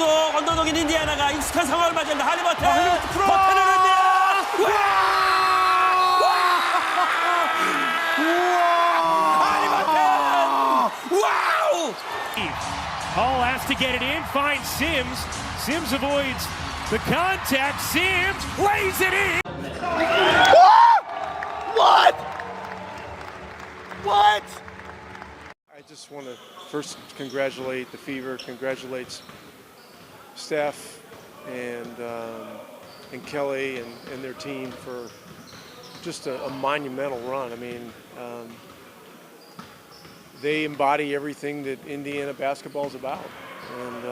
언더독인 인디애나가 익숙한 상황을 맞이한다. 할리버튼 들어와! 버튼을 흔들어. 할리버튼! 와우! Hall has to get it in, finds Sims. Sims avoids the contact. Sims lays it in. What? What? I just want to first congratulate the Fever, congratulate staff and Kelly and their team for just a monumental run. I mean, they embody everything that Indiana basketball is about, and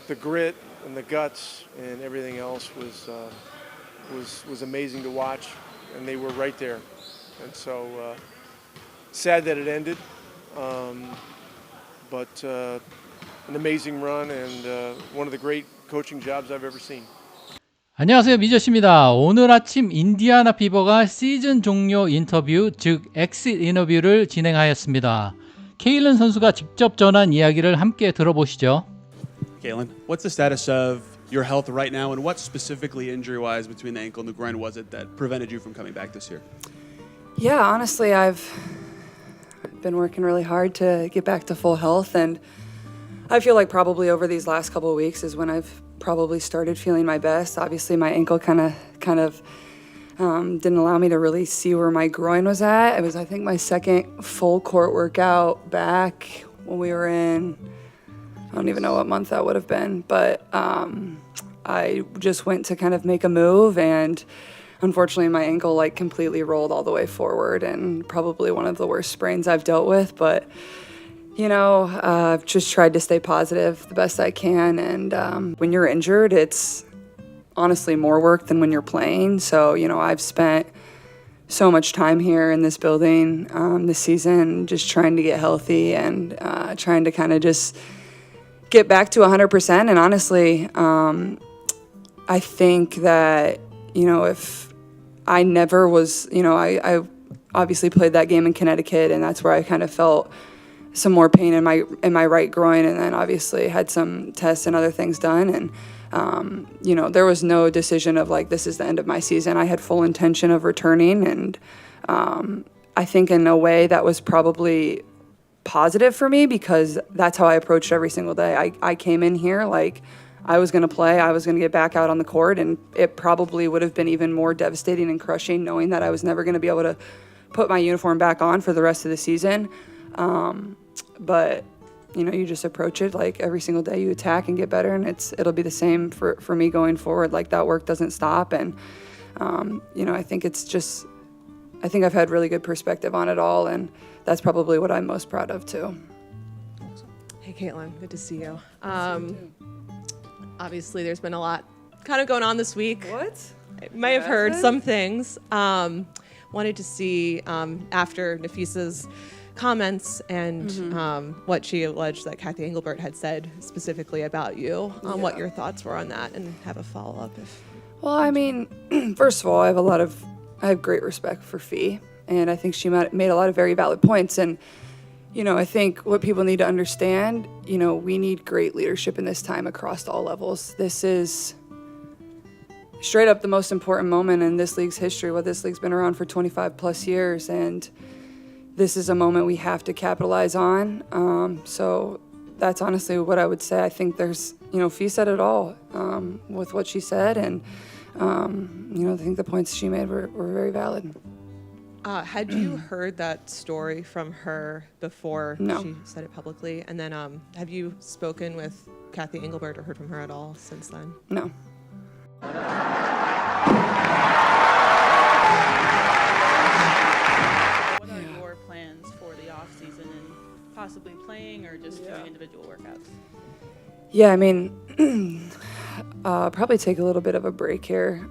the grit and the guts and everything else was amazing to watch, and they were right there. And so sad that it ended, but an amazing run and one of the great coaching jobs I've ever seen. 안녕하세요, 미저씨입니다. 오늘 아침 인디애나 피버가 시즌 종료 인터뷰, 즉 엑싯 인터뷰를 진행하였습니다. 케이틀린 선수가 직접 전한 이야기를 함께 들어보시죠. Caitlin, what's the status of your health right now, and what specifically injury-wise between the ankle and the groin was it that prevented you from coming back this year? Yeah, honestly, I've been working really hard to get back to full health, and I feel like probably over these last couple of weeks is when I've probably started feeling my best. Obviously, my ankle kind of didn't allow me to really see where my groin was at. It was, I think, my second full court workout back when we were in, I don't even know what month that would have been, but I just went to kind of make a move, and unfortunately my ankle like completely rolled all the way forward, and probably one of the worst sprains I've dealt with. But you know, I've just tried to stay positive the best I can, and when you're injured, it's honestly more work than when you're playing. So, you know, I've spent so much time here in this building this season just trying to get healthy and trying to kind of just get back to 100%. And honestly, I think that, you know, if I never was, you know, I obviously played that game in Connecticut, and that's where I kind of felt some more pain in my right groin, and then obviously had some tests and other things done, and you know, there was no decision of like, this is the end of my season. I had full intention of returning, and I think in a way that was probably positive for me, because that's how I approached every single day. I came in here like I was going to play, I was going to get back out on the court, and it probably would have been even more devastating and crushing knowing that I was never going to be able to put my uniform back on for the rest of the season. But you know, you just approach it like every single day you attack and get better, and it'll be the same for me going forward. Like, that work doesn't stop, and you know, I think I've had really good perspective on it all, and that's probably what I'm most proud of too. Hey Caitlin, good to see you. Obviously there's been a lot kind of going on this week. What? I may have heard some things. Wanted to see after Nafisa's comments and what she alleged that Kathy Engelbert had said specifically about you, what your thoughts were on that, and have a follow-up. Well, I mean, first of all, I have great respect for Fee, and I think she made a lot of very valid points. And you know, I think what people need to understand, you know, we need great leadership in this time across all levels. This is straight up the most important moment in this league's history. Well, this league's been around for 25 plus years, and this is a moment we have to capitalize on. So that's honestly what I would say. I think there's, you know, Fee said it all with what she said, and you know, I think the points she made were very valid. Had you heard that story from her before No. she said it publicly? And then have you spoken with Kathy Engelbert or heard from her at all since then? No. What are your plans for the off season, and possibly playing or just doing individual workouts? Yeah, I mean, probably take a little bit of a break here,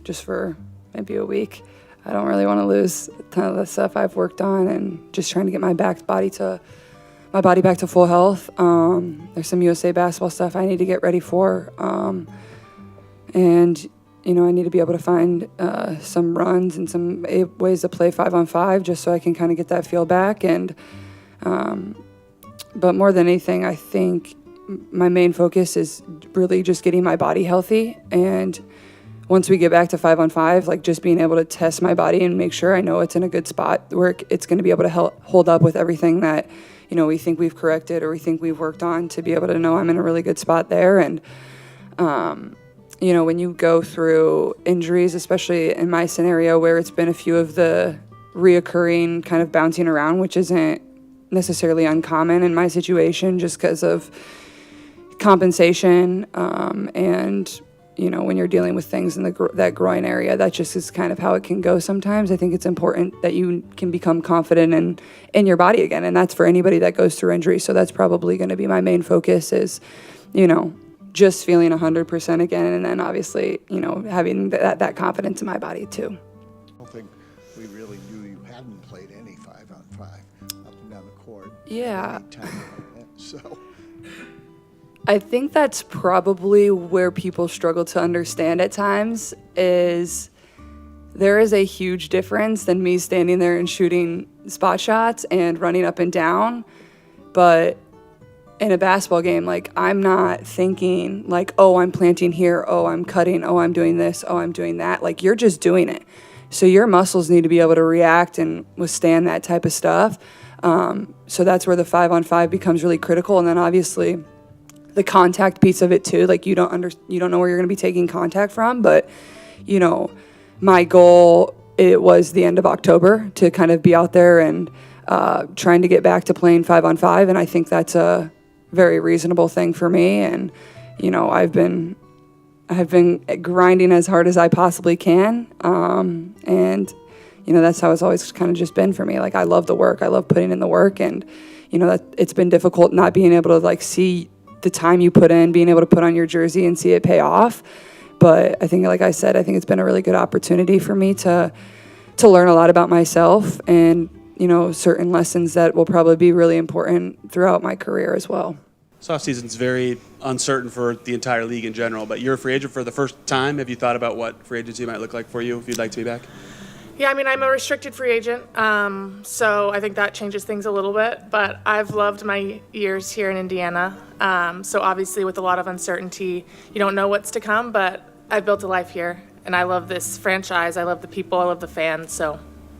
just for maybe a week. I don't really want to lose a ton of the stuff I've worked on, and just trying to get my body back to full health. There's some USA basketball stuff I need to get ready for, and you know, I need to be able to find some runs and some ways to play 5-on-5, just so I can kind of get that feel back. And but more than anything, I think, my main focus is really just getting my body healthy. And once we get back to 5-on-5, like just being able to test my body and make sure I know it's in a good spot where it's going to be able to hold up with everything that, you know, we think we've corrected or we think we've worked on, to be able to know I'm in a really good spot there. And, you know, when you go through injuries, especially in my scenario where it's been a few of the reoccurring kind of bouncing around, which isn't necessarily uncommon in my situation just because of compensation, and, you know, when you're dealing with things in that groin area, that just is kind of how it can go sometimes. I think it's important that you can become confident in your body again, and that's for anybody that goes through injury. So that's probably going to be my main focus is, you know, just feeling 100% again, and then obviously, you know, having that confidence in my body too. I don't think we really knew you hadn't played any 5-on-5 up and down the court. Yeah. So I think that's probably where people struggle to understand at times is there is a huge difference than me standing there and shooting spot shots and running up and down. But in a basketball game, like, I'm not thinking like, oh, I'm planting here, oh, I'm cutting, oh, I'm doing this, oh, I'm doing that. Like, you're just doing it. So your muscles need to be able to react and withstand that type of stuff. So that's where the 5-on-5 becomes really critical. And then obviously the contact piece of it too. Like, you don't know where you're going to be taking contact from, but, you know, my goal, it was the end of October to kind of be out there and trying to get back to playing 5-on-5, and I think that's a very reasonable thing for me. And, you know, I've been grinding as hard as I possibly can, and, you know, that's how it's always kind of just been for me. Like, I love the work, I love putting in the work, and, you know, that it's been difficult not being able to like see the time you put in, being able to put on your jersey and see it pay off. But I think, like I said, I think it's been a really good opportunity for me to learn a lot about myself and, you know, certain lessons that will probably be really important throughout my career as well. This offseason's very uncertain for the entire league in general, but you're a free agent for the first time. Have you thought about what free agency might look like for you if you'd like to be back? Yeah, I mean, I'm a restricted free agent, so I think that changes things a little bit. But I've loved my years here in Indiana. So obviously with a lot of uncertainty, you don't know what's to come, but I've built a life here, and I love this franchise. I love the people. I love the fans. So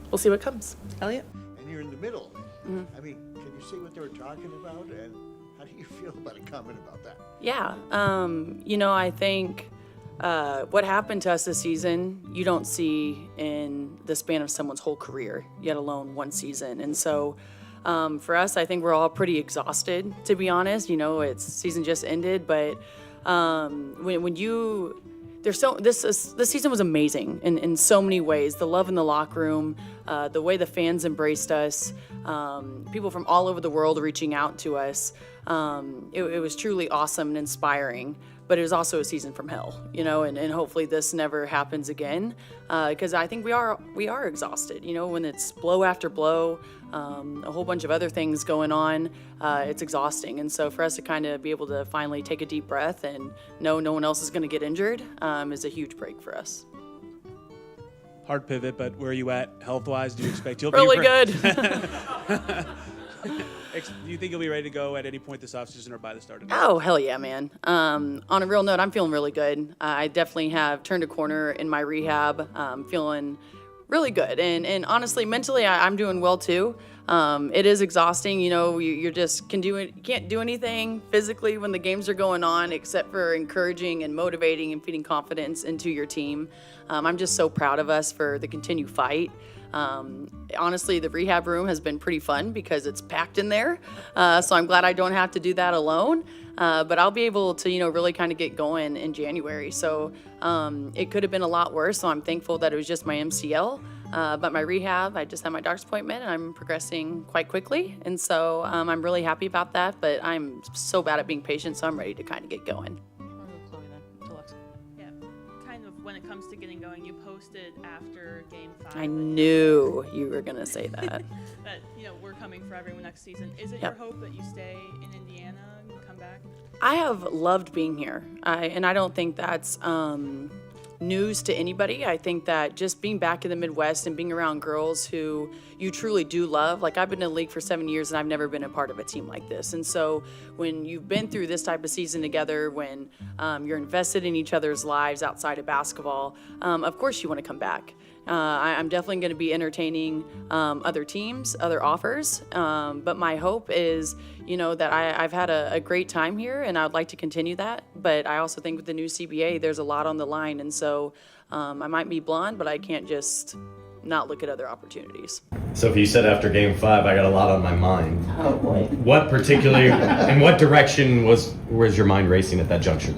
we'll see what comes. Elliot? and you're in the middle. I mean, can you see what they were talking about, and how do you feel about a comment about that? Yeah, you know, I think what happened to us this season, you don't see in the span of someone's whole career, yet alone one season. And so for us, I think we're all pretty exhausted, to be honest. You know, season just ended, but when you this season was amazing in so many ways. The love in the locker room, the way the fans embraced us, people from all over the world reaching out to us. It was truly awesome and inspiring, but it was also a season from hell, you know, and hopefully this never happens again, because I think we are exhausted, you know, when it's blow after blow, a whole bunch of other things going on, it's exhausting. And so for us to kind of be able to finally take a deep breath and know no one else is going to get injured is a huge break for us. Hard pivot, but where are you at health-wise? Do you expect you'll really be good? Do you think you'll be ready to go at any point this offseason or by the start of it? Oh, hell yeah, man. On a real note, I'm feeling really good. I definitely have turned a corner in my rehab. Feeling really good. And honestly, mentally, I'm doing well too. It is exhausting. You know, you just can't do anything physically when the games are going on except for encouraging and motivating and feeding confidence into your team. I'm just so proud of us for the continued fight. Honestly, the rehab room has been pretty fun because it's packed in there. So I'm glad I don't have to do that alone. But I'll be able to, you know, really kind of get going in January. So it could have been a lot worse. So I'm thankful that it was just my MCL. But my rehab, I just had my doctor's appointment and I'm progressing quite quickly. And so I'm really happy about that. But I'm so bad at being patient, so I'm ready to kind of get going. When it comes to getting going, you posted after Game 5. I knew you were going to say that. That, you know, we're coming for everyone next season. Is it your hope that you stay in Indiana and come back? I have loved being here. And I don't think that's news to anybody. I think that just being back in the Midwest and being around girls who you truly do love, like I've been in the league for 7 years and I've never been a part of a team like this. And so when you've been through this type of season together, when you're invested in each other's lives outside of basketball, of course you want to come back. I'm definitely going to be entertaining other teams, other offers, but my hope is, that I've had a great time here and I would like to continue that. But I also think with the new CBA, there's a lot on the line. And so I might be blonde, but I can't just not look at other opportunities. Sophie, you said after Game 5, I got a lot on my mind. Oh, boy. What particularly, in what direction was your mind racing at that juncture?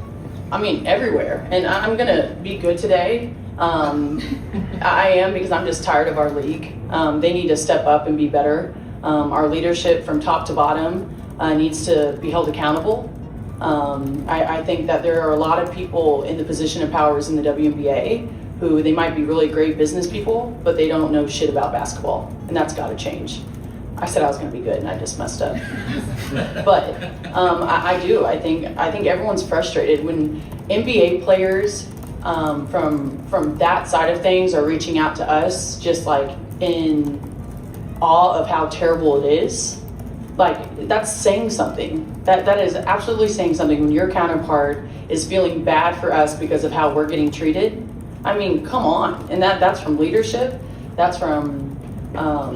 I mean, everywhere. And I'm going to be good today. I am, because I'm just tired of our league. They need to step up and be better. Our leadership from top to bottom needs to be held accountable. I think that there are a lot of people in the position of powers in the WNBA who they might be really great business people, but they don't know shit about basketball, and that's got to change. I said I was going to be good, and I just messed up. But I do. I think everyone's frustrated when NBA players from that side of things are reaching out to us, just like in awe of how terrible it is. Like, that's saying something. That is absolutely saying something when your counterpart is feeling bad for us because of how we're getting treated. I mean, come on. And that's from leadership. That's from, I'll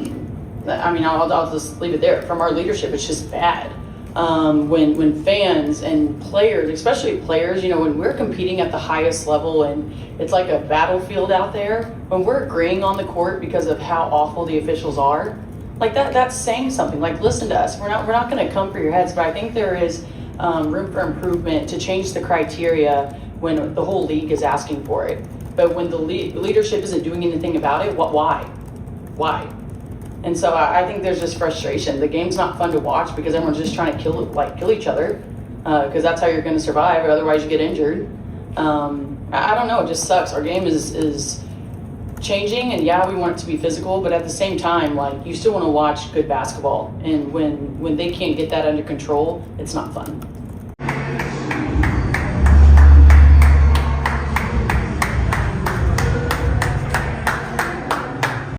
just leave it there. From our leadership, it's just bad. When fans and players, especially players, when we're competing at the highest level and it's like a battlefield out there, when we're agreeing on the court because of how awful the officials are, like that's saying something. Like, listen to us. We're not going to come for your heads, but I think there is room for improvement to change the criteria when the whole league is asking for it. But when the leadership isn't doing anything about it, why? And so I think there's just frustration. The game's not fun to watch because everyone's just trying to kill each other, because that's how you're going to survive. Otherwise, you get injured. I don't know. It just sucks. Our game is changing, and yeah, we want it to be physical, but at the same time, like, you still want to watch good basketball. And when they can't get that under control, it's not fun.